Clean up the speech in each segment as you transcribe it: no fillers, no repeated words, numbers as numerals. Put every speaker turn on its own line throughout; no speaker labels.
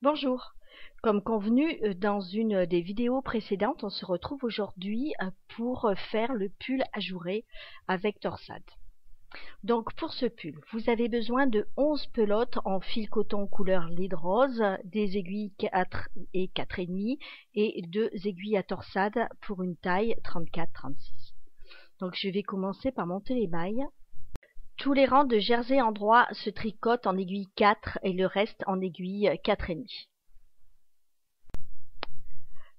Bonjour. Comme convenu dans une des vidéos précédentes, on se retrouve aujourd'hui pour faire le pull ajouré avec torsade. Donc pour ce pull, vous avez besoin de 11 pelotes en fil coton couleur lait rose, des aiguilles 4 et 4,5 et 2 aiguilles à torsade pour une taille 34-36. Donc je vais commencer par monter les mailles. Tous les rangs de jersey endroit se tricotent en aiguille 4 et le reste en aiguille 4,5.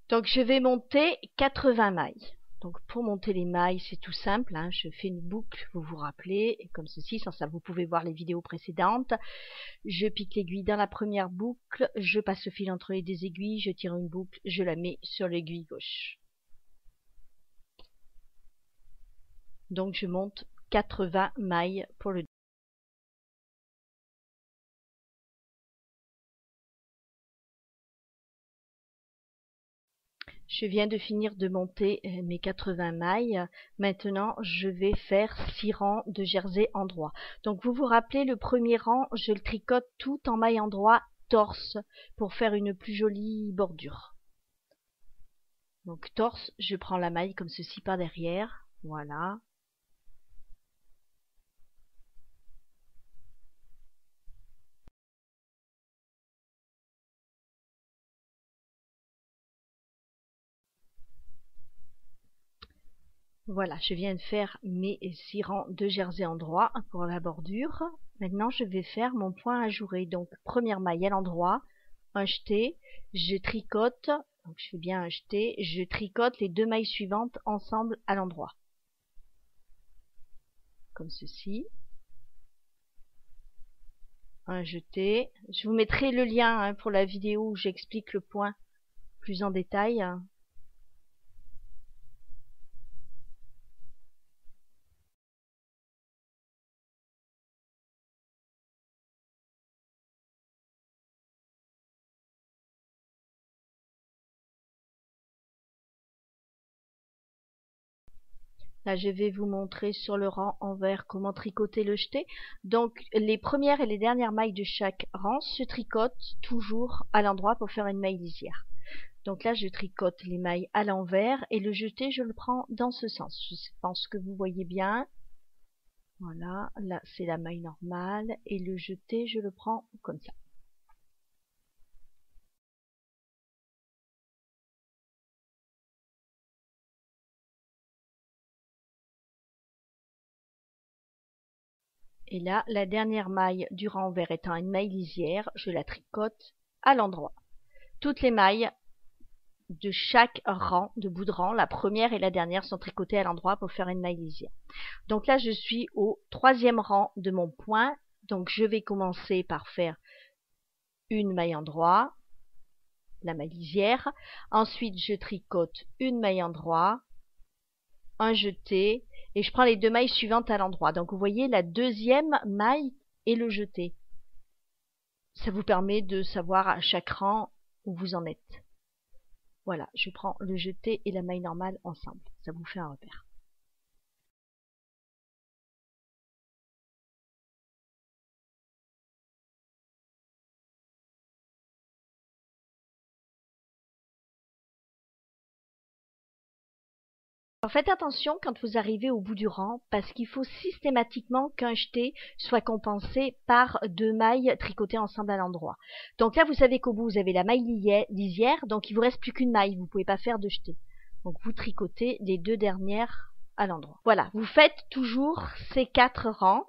Donc je vais monter 80 mailles. Donc pour monter les mailles, c'est tout simple, hein. Je fais une boucle, vous vous rappelez, comme ceci, sans ça vous pouvez voir les vidéos précédentes. Je pique l'aiguille dans la première boucle, je passe le fil entre les deux aiguilles, je tire une boucle, je la mets sur l'aiguille gauche. Donc je monte 80 mailles pour le Je viens de finir de monter mes 80 mailles. Maintenant, je vais faire 6 rangs de jersey endroit. Donc, vous vous rappelez, le premier rang, je le tricote tout en maille endroit torse pour faire une plus jolie bordure. Donc, torse, je prends la maille comme ceci par derrière. Voilà. Voilà, je viens de faire mes 6 rangs de jersey endroit pour la bordure. Maintenant, je vais faire mon point ajouré. Donc, première maille à l'endroit, un jeté, je tricote, donc je fais bien un jeté, je tricote les 2 mailles suivantes ensemble à l'endroit. Comme ceci. Un jeté. Je vous mettrai le lien pour la vidéo où j'explique le point plus en détail. Là, je vais vous montrer sur le rang envers comment tricoter le jeté. Donc, les premières et les dernières mailles de chaque rang se tricotent toujours à l'endroit pour faire une maille lisière. Donc là, je tricote les mailles à l'envers et le jeté, je le prends dans ce sens. Je pense que vous voyez bien. Voilà, là, c'est la maille normale et le jeté, je le prends comme ça. Et là, la dernière maille du rang envers étant une maille lisière, je la tricote à l'endroit. Toutes les mailles de chaque rang, de bout de rang, la première et la dernière sont tricotées à l'endroit pour faire une maille lisière. Donc là, je suis au 3e rang de mon point. Donc je vais commencer par faire une maille endroit, la maille lisière. Ensuite, je tricote une maille endroit, un jeté, et je prends les 2 mailles suivantes à l'endroit. Donc vous voyez la 2e maille et le jeté. Ça vous permet de savoir à chaque rang où vous en êtes. Voilà, je prends le jeté et la maille normale ensemble. Ça vous fait un repère. Alors faites attention quand vous arrivez au bout du rang parce qu'il faut systématiquement qu'un jeté soit compensé par 2 mailles tricotées ensemble à l'endroit. Donc là, vous savez qu'au bout, vous avez la maille lisière, donc il vous reste plus qu'une maille, vous ne pouvez pas faire de jeté. Donc vous tricotez les 2 dernières à l'endroit. Voilà, vous faites toujours ces 4 rangs.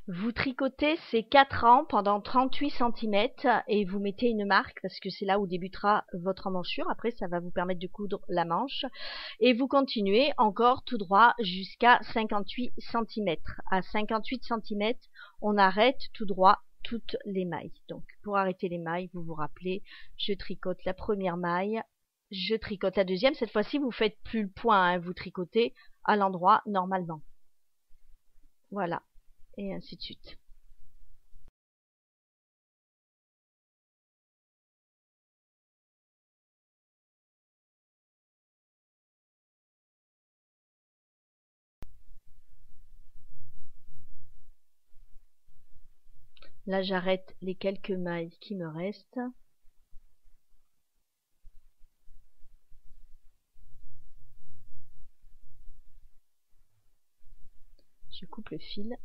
Vous tricotez ces 4 rangs pendant 38 cm et vous mettez une marque parce que c'est là où débutera votre emmanchure. Après, ça va vous permettre de coudre la manche. Et vous continuez encore tout droit jusqu'à 58 cm. À 58 cm, on arrête tout droit toutes les mailles. Donc, pour arrêter les mailles, vous vous rappelez, je tricote la première maille, je tricote la deuxième. Cette fois-ci, vous ne faites plus le point, hein, vous tricotez à l'endroit normalement. Voilà. Et ainsi de suite. Là, j'arrête les quelques mailles qui me restent. Je coupe le fil.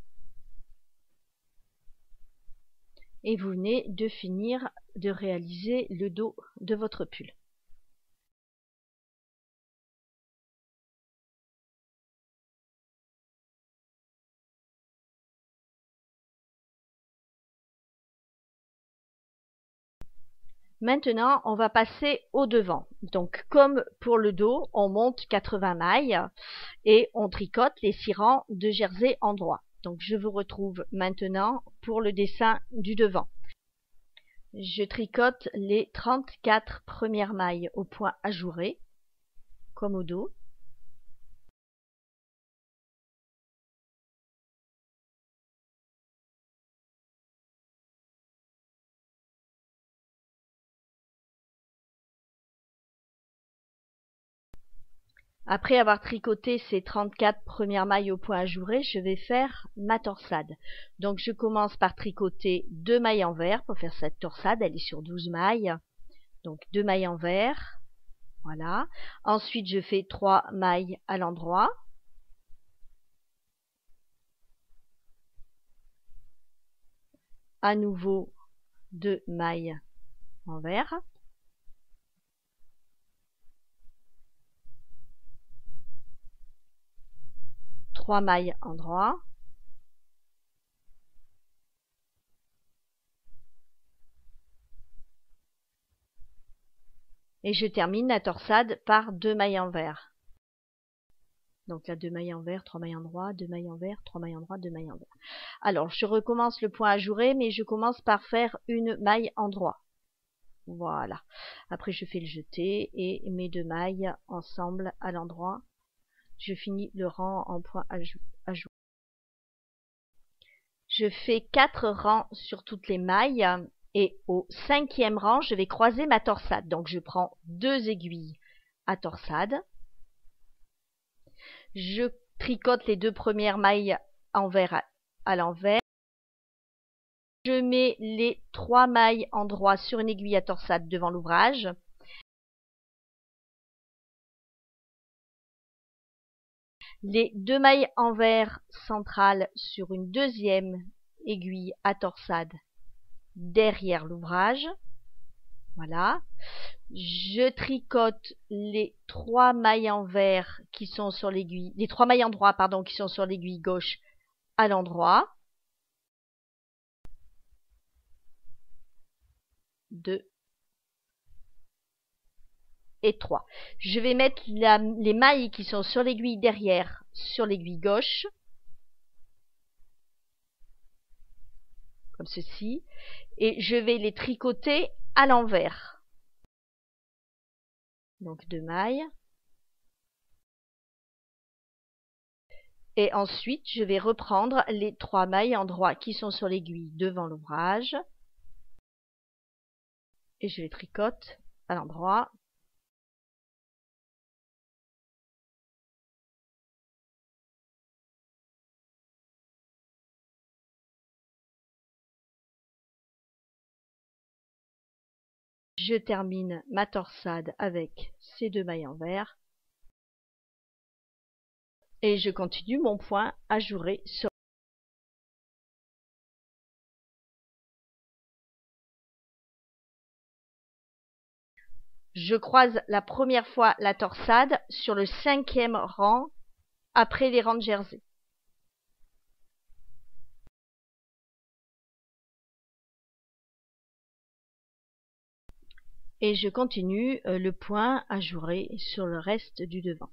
Et vous venez de finir de réaliser le dos de votre pull. Maintenant, on va passer au devant. Donc, comme pour le dos, on monte 80 mailles et on tricote les 6 rangs de jersey en droit. Donc, je vous retrouve maintenant pour le dessin du devant. Je tricote les 34 premières mailles au point ajouré, comme au dos. Après avoir tricoté ces 34 premières mailles au point ajouré, je vais faire ma torsade. Donc je commence par tricoter 2 mailles envers pour faire cette torsade, elle est sur 12 mailles. Donc 2 mailles envers, voilà. Ensuite je fais 3 mailles à l'endroit. À nouveau 2 mailles envers. Trois mailles endroit. Et je termine la torsade par 2 mailles envers. Donc là, 2 mailles envers, 3 mailles endroit, 2 mailles envers, 3 mailles endroit, 2 mailles envers. Alors, je recommence le point ajouré, mais je commence par faire une maille endroit. Voilà. Après, je fais le jeté et mes 2 mailles ensemble à l'endroit. Je finis le rang en point ajouré. Je fais 4 rangs sur toutes les mailles et au 5e rang, je vais croiser ma torsade. Donc, je prends 2 aiguilles à torsade. Je tricote les 2 premières mailles envers à l'envers. Je mets les 3 mailles en droit sur une aiguille à torsade devant l'ouvrage. Les 2 mailles envers centrales sur une deuxième aiguille à torsade derrière l'ouvrage. Voilà. Je tricote les 3 mailles envers qui sont sur l'aiguille, les 3 mailles en droit, pardon, qui sont sur l'aiguille gauche à l'endroit. 2 et 3. Je vais mettre les mailles qui sont sur l'aiguille derrière sur l'aiguille gauche, comme ceci, et je vais les tricoter à l'envers. Donc 2 mailles. Et ensuite, je vais reprendre les 3 mailles en droit qui sont sur l'aiguille devant l'ouvrage. Et je les tricote à l'endroit. Je termine ma torsade avec ces 2 mailles envers. Et je continue mon point ajouré sur. Je croise la première fois la torsade sur le 5e rang après les rangs de jersey. Et je continue le point ajouré sur le reste du devant.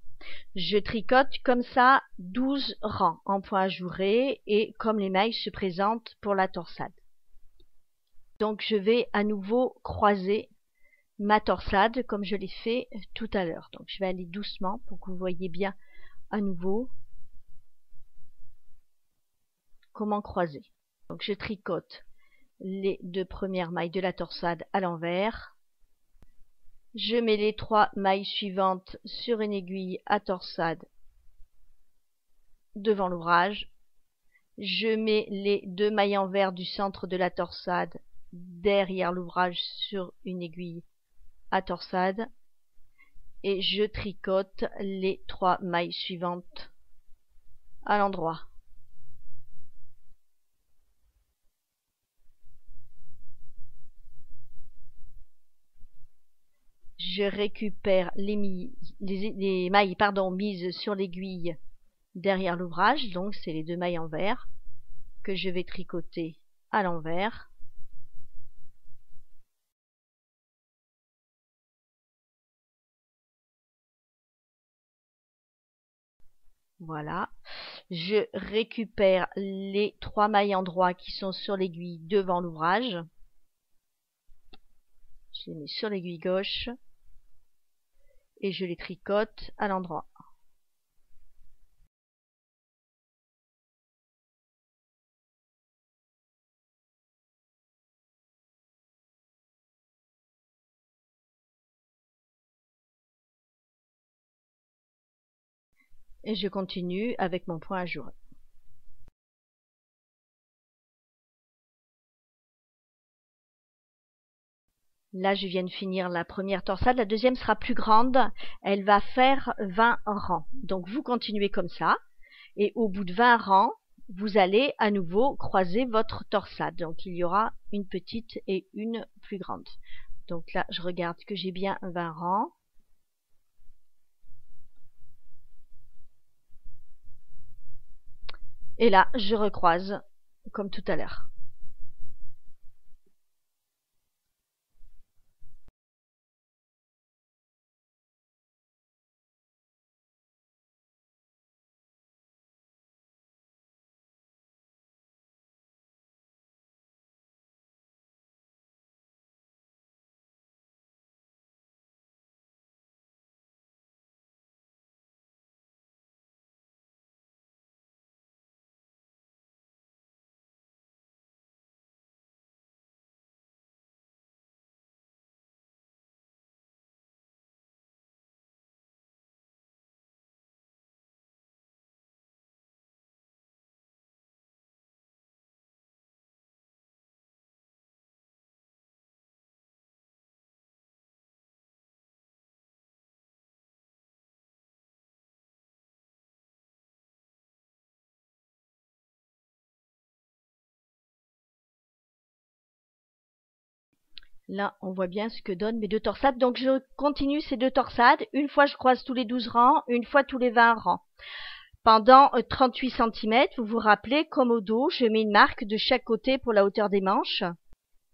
Je tricote comme ça 12 rangs en point ajouré et comme les mailles se présentent pour la torsade. Donc je vais à nouveau croiser ma torsade comme je l'ai fait tout à l'heure. Donc je vais aller doucement pour que vous voyez bien à nouveau comment croiser. Donc je tricote les 2 premières mailles de la torsade à l'envers. Je mets les 3 mailles suivantes sur une aiguille à torsade devant l'ouvrage Je mets les 2 mailles en vert du centre de la torsade derrière l'ouvrage sur une aiguille à torsade et je tricote les 3 mailles suivantes à l'endroit. Je récupère les mailles mises sur l'aiguille derrière l'ouvrage, donc c'est les 2 mailles en vert que je vais tricoter à l'envers. Voilà. Je récupère les 3 mailles en droit qui sont sur l'aiguille devant l'ouvrage. Je les mets sur l'aiguille gauche et je les tricote à l'endroit. Et je continue avec mon point ajouré. Là, je viens de finir la première torsade. La deuxième sera plus grande. Elle va faire 20 rangs. Donc, vous continuez comme ça. Et au bout de 20 rangs, vous allez à nouveau croiser votre torsade. Donc, il y aura une petite et une plus grande. Donc là, je regarde que j'ai bien 20 rangs. Et là, je recroise comme tout à l'heure. Là, on voit bien ce que donnent mes 2 torsades. Donc, je continue ces 2 torsades. Une fois, je croise tous les 12 rangs, une fois tous les 20 rangs. Pendant 38 cm, vous vous rappelez, comme au dos, je mets une marque de chaque côté pour la hauteur des manches.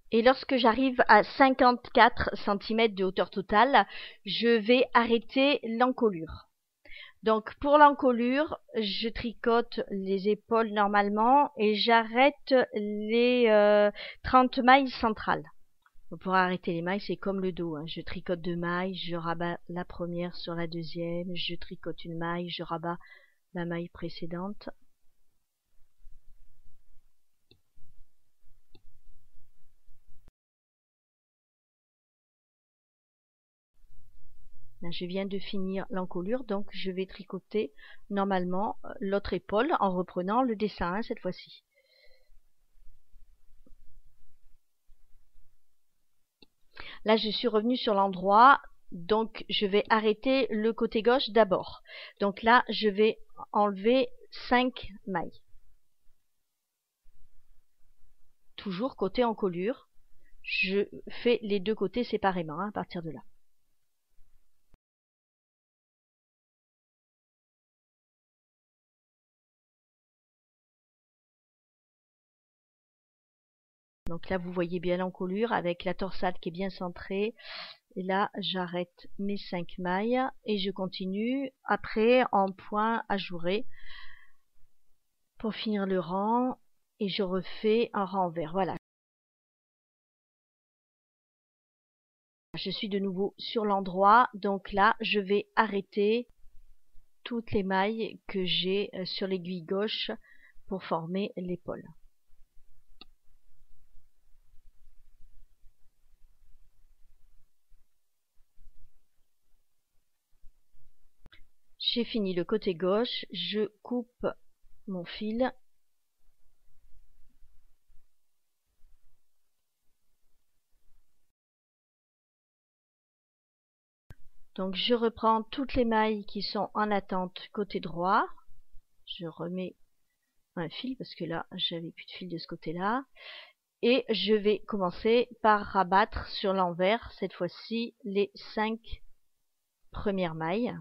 Et lorsque j'arrive à 54 cm de hauteur totale, je vais arrêter l'encolure. Donc pour l'encolure, je tricote les épaules normalement et j'arrête les 30 mailles centrales. Pour arrêter les mailles, c'est comme le dos, hein. Je tricote 2 mailles, je rabats la première sur la deuxième, je tricote une maille, je rabats la maille précédente. Là, je viens de finir l'encolure, donc je vais tricoter normalement l'autre épaule en reprenant le dessin, hein, cette fois-ci. Là, je suis revenue sur l'endroit, donc je vais arrêter le côté gauche d'abord. Donc là, je vais enlever 5 mailles. Toujours côté encolure. Je fais les 2 côtés séparément, hein, à partir de là. Donc là, vous voyez bien l'encolure avec la torsade qui est bien centrée. Et là, j'arrête mes 5 mailles et je continue après en point ajouré pour finir le rang et je refais un rang vert. Voilà. Je suis de nouveau sur l'endroit, donc là, je vais arrêter toutes les mailles que j'ai sur l'aiguille gauche pour former l'épaule. J'ai fini le côté gauche, je coupe mon fil Donc je reprends toutes les mailles qui sont en attente côté droit. Je remets un fil parce que là j'avais plus de fil de ce côté-là. Et je vais commencer par rabattre sur l'envers, cette fois-ci, les 5 premières mailles.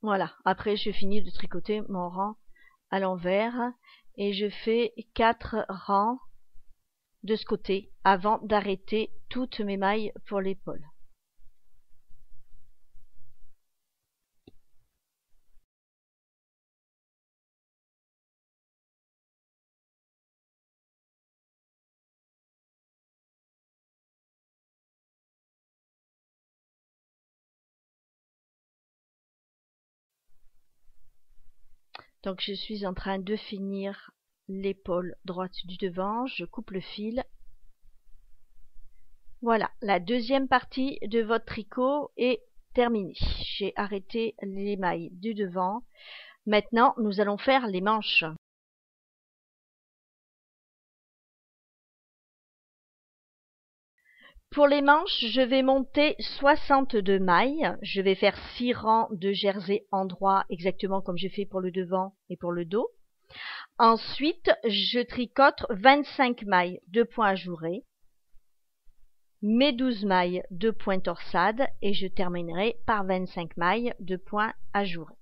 Voilà, après je finis de tricoter mon rang à l'envers et je fais 4 rangs de ce côté avant d'arrêter toutes mes mailles pour l'épaule. Donc je suis en train de finir l'épaule droite du devant, je coupe le fil. Voilà, la deuxième partie de votre tricot est terminée. J'ai arrêté les mailles du devant. Maintenant, nous allons faire les manches. Pour les manches, je vais monter 62 mailles. Je vais faire 6 rangs de jersey endroit, exactement comme j'ai fait pour le devant et pour le dos. Ensuite, je tricote 25 mailles de points ajourés, mes 12 mailles de points torsade et je terminerai par 25 mailles de points ajourés.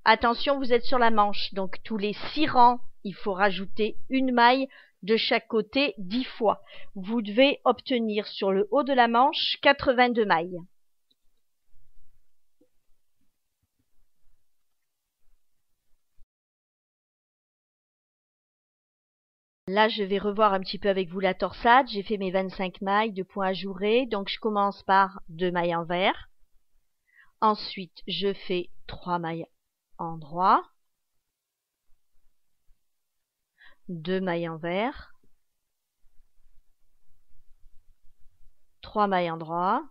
Attention, vous êtes sur la manche, donc tous les 6 rangs, il faut rajouter une maille de chaque côté 10 fois. Vous devez obtenir sur le haut de la manche 82 mailles. Là, je vais revoir un petit peu avec vous la torsade. J'ai fait mes 25 mailles de points ajourés, donc je commence par 2 mailles envers. Ensuite, je fais 3 mailles endroit, 2 mailles envers, 3 mailles endroit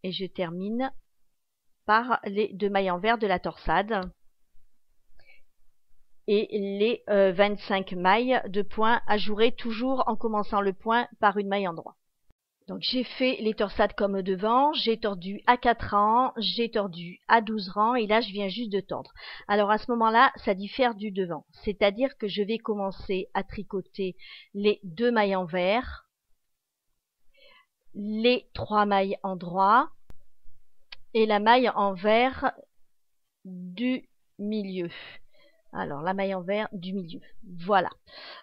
et je termine par les 2 mailles envers de la torsade et les 25 mailles de points ajourés, toujours en commençant le point par une maille endroit. Donc j'ai fait les torsades comme devant, j'ai tordu à 4 rangs, j'ai tordu à 12 rangs et là je viens juste de tordre. Alors à ce moment-là, ça diffère du devant, c'est-à-dire que je vais commencer à tricoter les 2 mailles envers, les 3 mailles endroit et la maille envers du milieu. Alors la maille envers du milieu, voilà.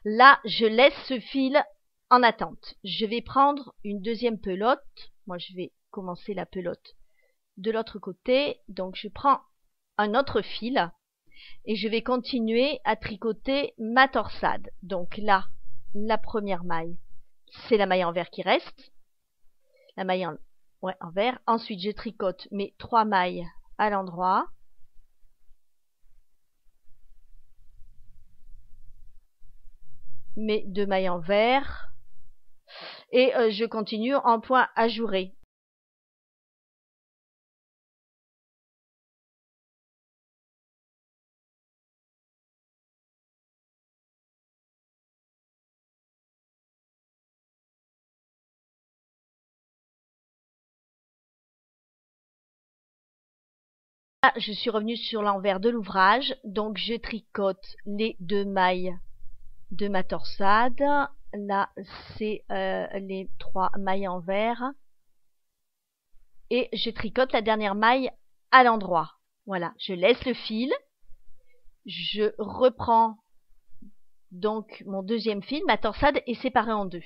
Là je laisse ce fil en attente. Je vais prendre une deuxième pelote. Moi, je vais commencer la pelote de l'autre côté. Donc, je prends un autre fil et je vais continuer à tricoter ma torsade. Donc là, la première maille, c'est la maille envers qui reste. La maille envers. Ensuite, je tricote mes 3 mailles à l'endroit. Mes 2 mailles envers. Et je continue en point ajouré. Là, je suis revenue sur l'envers de l'ouvrage, donc je tricote les 2 mailles de ma torsade. Là, c'est les 3 mailles envers. Et je tricote la dernière maille à l'endroit. Voilà, je laisse le fil. Je reprends donc mon deuxième fil. Ma torsade est séparée en deux.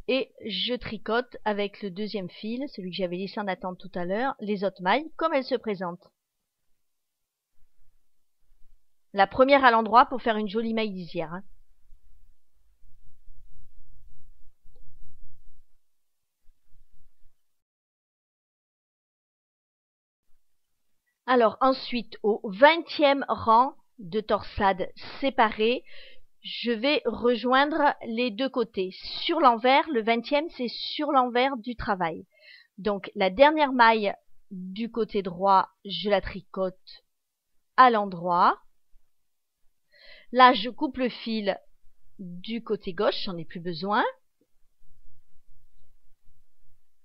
Et je tricote avec le deuxième fil, celui que j'avais laissé en attente tout à l'heure, les autres mailles comme elles se présentent. La première à l'endroit pour faire une jolie maille lisière. Hein. Alors ensuite, au 20e rang de torsades séparées, je vais rejoindre les deux côtés. Sur l'envers, le 20e, c'est sur l'envers du travail. Donc la dernière maille du côté droit, je la tricote à l'endroit. Là, je coupe le fil du côté gauche, j'en ai plus besoin.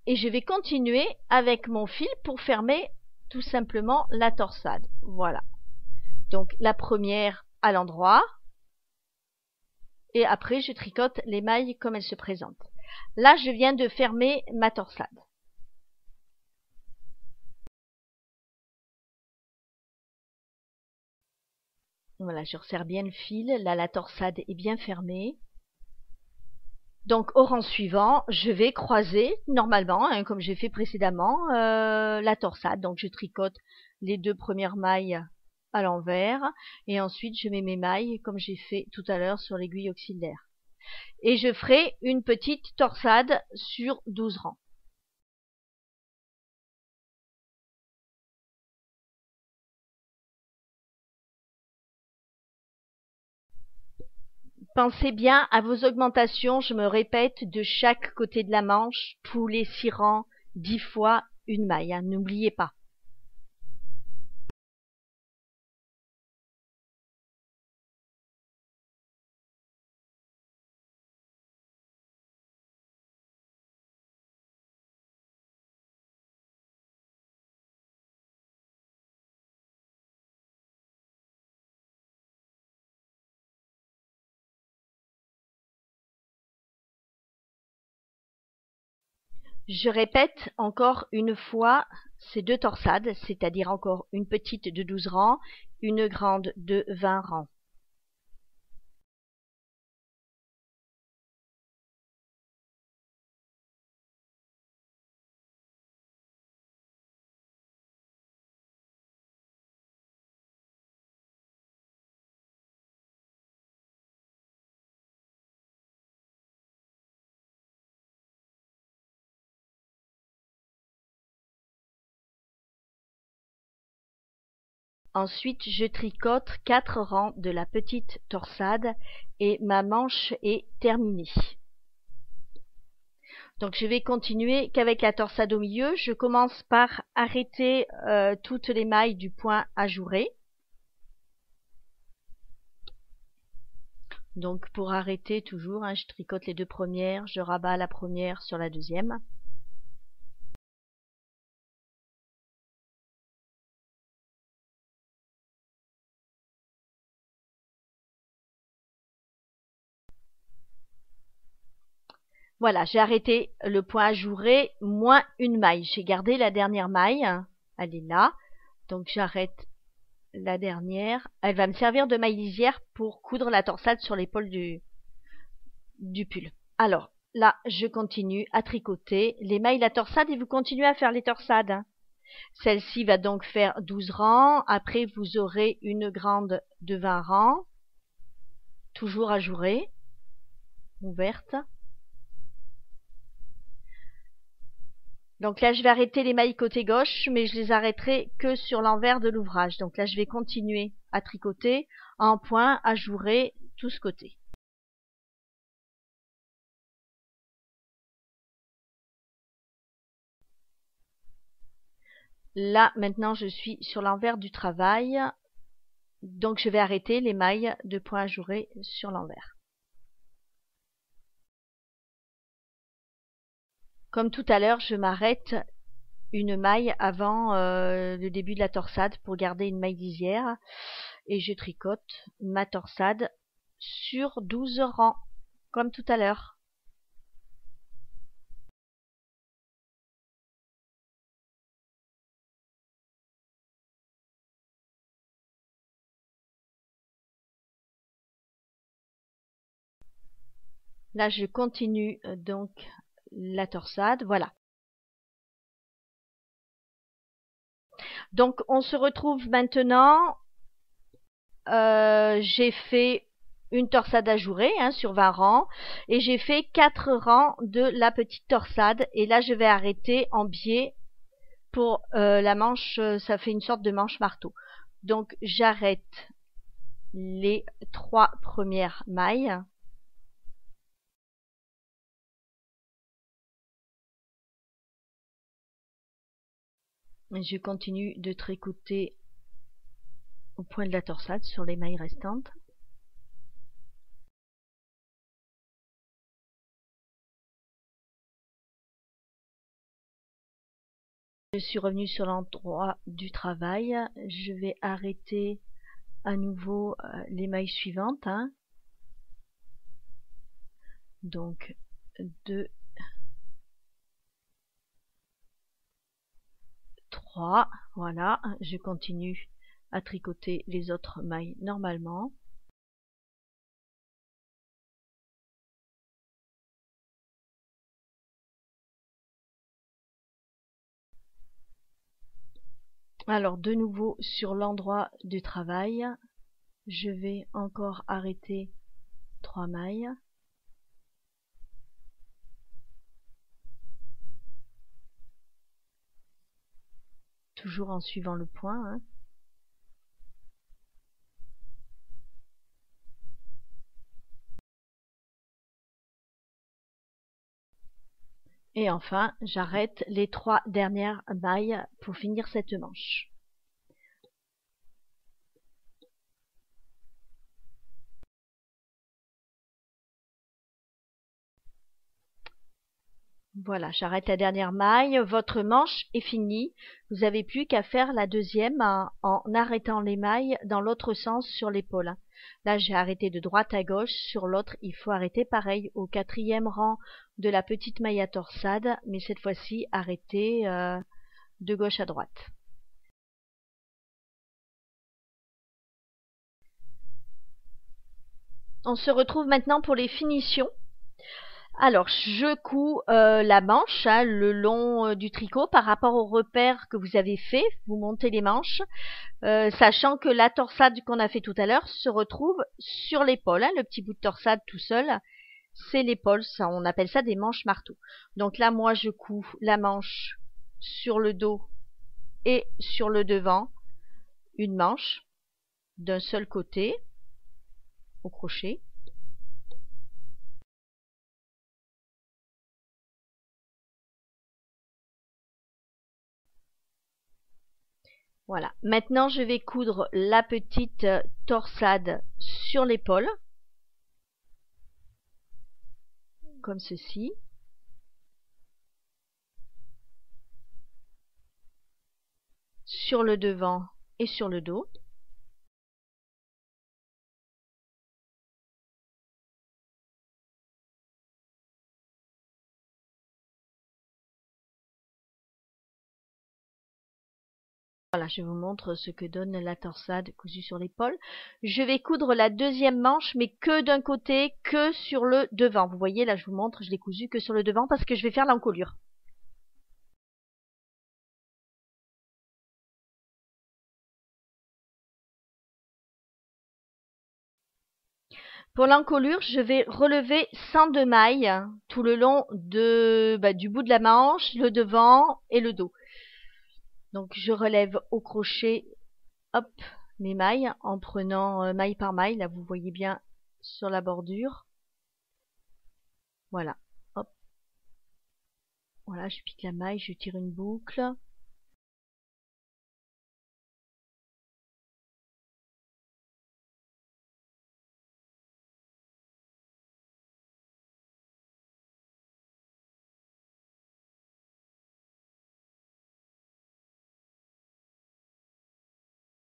Et je vais continuer avec mon fil pour fermer tout simplement la torsade. Voilà. Donc la première à l'endroit. Et après, je tricote les mailles comme elles se présentent. Là, je viens de fermer ma torsade. Voilà, je resserre bien le fil. Là, la torsade est bien fermée. Donc, au rang suivant, je vais croiser normalement, hein, comme j'ai fait précédemment, la torsade. Donc, je tricote les deux premières mailles à l'envers et ensuite je mets mes mailles comme j'ai fait tout à l'heure sur l'aiguille auxiliaire. Et je ferai une petite torsade sur 12 rangs. Pensez bien à vos augmentations, je me répète, de chaque côté de la manche, tous les 6 rangs, 10 fois une maille, hein, n'oubliez pas. Je répète encore une fois ces deux torsades, c'est-à-dire encore une petite de 12 rangs, une grande de 20 rangs. Ensuite, je tricote 4 rangs de la petite torsade et ma manche est terminée. Donc je vais continuer qu'avec la torsade au milieu. Je commence par arrêter toutes les mailles du point ajouré. Donc pour arrêter toujours, hein, je tricote les deux premières, je rabats la première sur la deuxième. Voilà, j'ai arrêté le point ajouré moins une maille. J'ai gardé la dernière maille, elle est là. Donc j'arrête la dernière. Elle va me servir de maille lisière pour coudre la torsade sur l'épaule du pull. Alors là, je continue à tricoter les mailles de la torsade et vous continuez à faire les torsades. Celle-ci va donc faire 12 rangs. Après, vous aurez une grande de 20 rangs, toujours ajourée, ouverte. Donc là, je vais arrêter les mailles côté gauche, mais je les arrêterai que sur l'envers de l'ouvrage. Donc là, je vais continuer à tricoter en point ajouré tout ce côté. Là, maintenant, je suis sur l'envers du travail. Donc, je vais arrêter les mailles de point ajouré sur l'envers. Comme tout à l'heure, je m'arrête une maille avant le début de la torsade pour garder une maille lisière. Et je tricote ma torsade sur 12 rangs, comme tout à l'heure. Là, je continue donc la torsade, voilà. Donc, on se retrouve maintenant. J'ai fait une torsade ajourée sur 20 rangs et j'ai fait 4 rangs de la petite torsade. Et là, je vais arrêter en biais pour la manche, ça fait une sorte de manche marteau. Donc j'arrête les 3 premières mailles. Je continue de tricoter au point de la torsade sur les mailles restantes. Je suis revenue sur l'endroit du travail. Je vais arrêter à nouveau les mailles suivantes. Donc 2, 3, voilà. Je continue à tricoter les autres mailles normalement. Alors de nouveau sur l'endroit du travail, je vais encore arrêter 3 mailles. Toujours en suivant le point. Et enfin, j'arrête les 3 dernières mailles pour finir cette manche. Voilà, j'arrête la dernière maille. Votre manche est finie. Vous n'avez plus qu'à faire la deuxième en arrêtant les mailles dans l'autre sens sur l'épaule. Là, j'ai arrêté de droite à gauche. Sur l'autre, il faut arrêter pareil au 4e rang de la petite maille à torsade, mais cette fois-ci, arrêter de gauche à droite. On se retrouve maintenant pour les finitions. Alors, je couds la manche le long du tricot par rapport au repère que vous avez fait. Vous montez les manches, sachant que la torsade qu'on a fait tout à l'heure se retrouve sur l'épaule. Le petit bout de torsade tout seul, c'est l'épaule. On appelle ça des manches marteau. Donc là, moi, je couds la manche sur le dos et sur le devant, une manche d'un seul côté au crochet. Voilà. Maintenant, je vais coudre la petite torsade sur l'épaule, comme ceci. Sur le devant et sur le dos. Voilà, je vous montre ce que donne la torsade cousue sur l'épaule. Je vais coudre la deuxième manche, mais que d'un côté, que sur le devant. Vous voyez, là, je vous montre, je l'ai cousue que sur le devant parce que je vais faire l'encolure. Pour l'encolure, je vais relever 102 mailles tout le long du bout de la manche, le devant et le dos. Donc je relève au crochet, hop, mes mailles en prenant maille par maille. Là, vous voyez bien sur la bordure. Voilà, hop. Voilà, je pique la maille, je tire une boucle.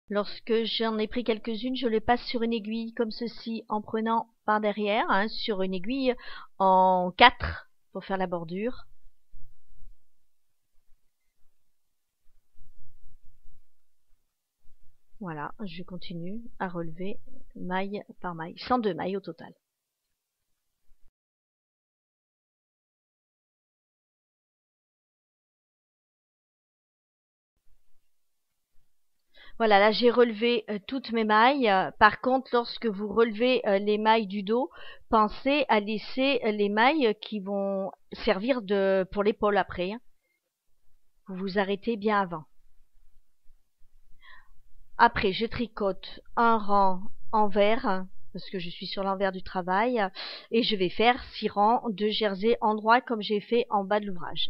Lorsque j'en ai pris quelques-unes, je les passe sur une aiguille comme ceci en prenant par derrière, sur une aiguille en 4 pour faire la bordure. Voilà, je continue à relever maille par maille, 102 mailles au total. Voilà, là j'ai relevé toutes mes mailles. Par contre, lorsque vous relevez les mailles du dos, pensez à laisser les mailles qui vont servir pour l'épaule après. Vous vous arrêtez bien avant. Après, je tricote un rang envers, parce que je suis sur l'envers du travail, et je vais faire 6 rangs de jersey endroit comme j'ai fait en bas de l'ouvrage.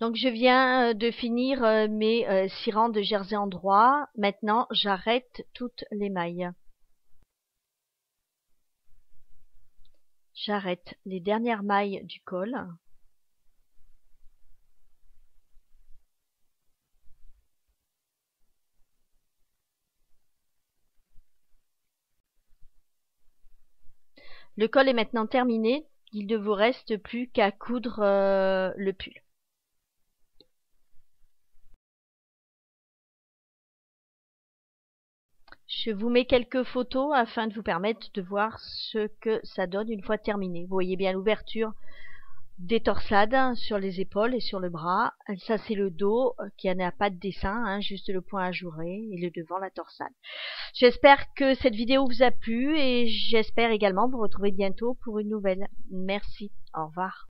Donc je viens de finir mes 6 rangs de jersey endroit. Maintenant, j'arrête toutes les mailles. J'arrête les dernières mailles du col. Le col est maintenant terminé. Il ne vous reste plus qu'à coudre le pull. Je vous mets quelques photos afin de vous permettre de voir ce que ça donne une fois terminé. Vous voyez bien l'ouverture des torsades sur les épaules et sur le bras. Ça, c'est le dos qui n'a pas de dessin, hein, juste le point ajouré et le devant, la torsade. J'espère que cette vidéo vous a plu et j'espère également vous retrouver bientôt pour une nouvelle. Merci. Au revoir.